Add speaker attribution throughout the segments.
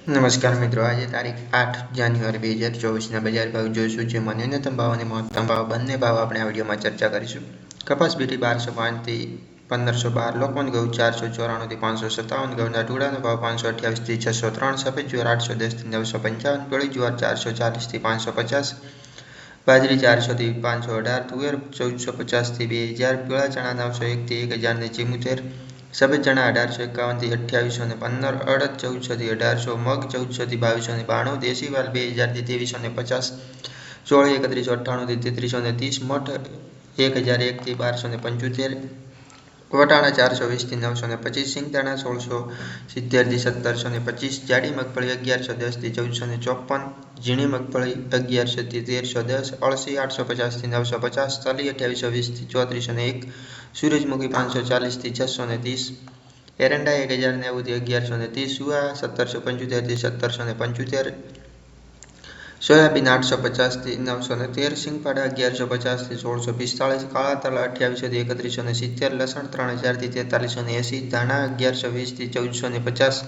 Speaker 1: નમસ્કાર મિત્રો, આજે તારીખ 8 જાન્યુઆરી 2024ના બજાર ભાવ જોઈશું, જેમાં ન્યૂનતમ ભાવ અને મહત્તમ ભાવ બંને ભાવ આપણે આ વિડીયોમાં ચર્ચા કરીશું. કપાસ બીટી 1205 થી 1512, લોકવન ઘઉં 494 થી 557, ઘઉંના ટુકડાનો ભાવ 528 થી 603, સફેદ જુવાર 810 થી 955, પીળી જુવાર 440 થી 550, બાજરી 400 થી 518, તુવેર 1450 થી 2000, પીળા ચણા 901 થી 1074, સફેદ ચણા 1851 થી 2815, અડદ 1400 થી 1800, મગ 1400 થી 2292, દેશી વાલ 2000 થી 2350, ચોળી 3198 થી 3330, મઠ 1001 થી 1275, વટાણા 420 થી 925, સિંગદાણા 1670 થી 1725, જાડી મગફળી 1110 થી 1454, ઝીણી મગફળી 1100 થી 1310, અળસી 850 થી 950, તલી 2820 થી 3401, સૂરજમુખી 540 થી 630, એરંડા 1090 થી 1130, સુવા 1775 થી 1775, સોયાબીન 850 થી 913, સિંગફાડા 1150 થી 1645, કાળા તલ 2800 થી 3170, લસણ 3000 થી 4380, ધાણા 1120 થી 1450,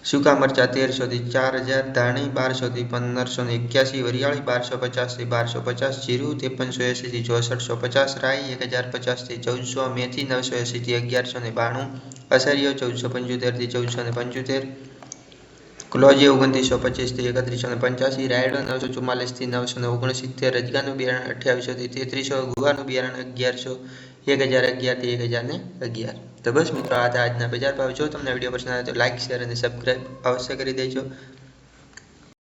Speaker 1: સૂકા મરચા 1300 થી 4000, ધાણી 1200 થી 1581, વરિયાળી 1250 થી 1250, જીરું 5380 થી 6450, રાઈ 1050 થી 1400, મેથી 980 થી 1192, અસરિયો 1475 થી 1475, ક્લોજી 2925 થી 3185, રાયડો 944 થી 969, રજગાનું બિયારણ 2800 થી 3300, ગુવારનું બિયારણ 1100, 1011 થી 1011. તો બસ મિત્રો, આ હતા આજના બજાર ભાવ. જો તમને વિડીયો પસંદ આવે તો લાઇક, શેર અને સબસ્ક્રાઈબ અવશ્ય કરી દેજો.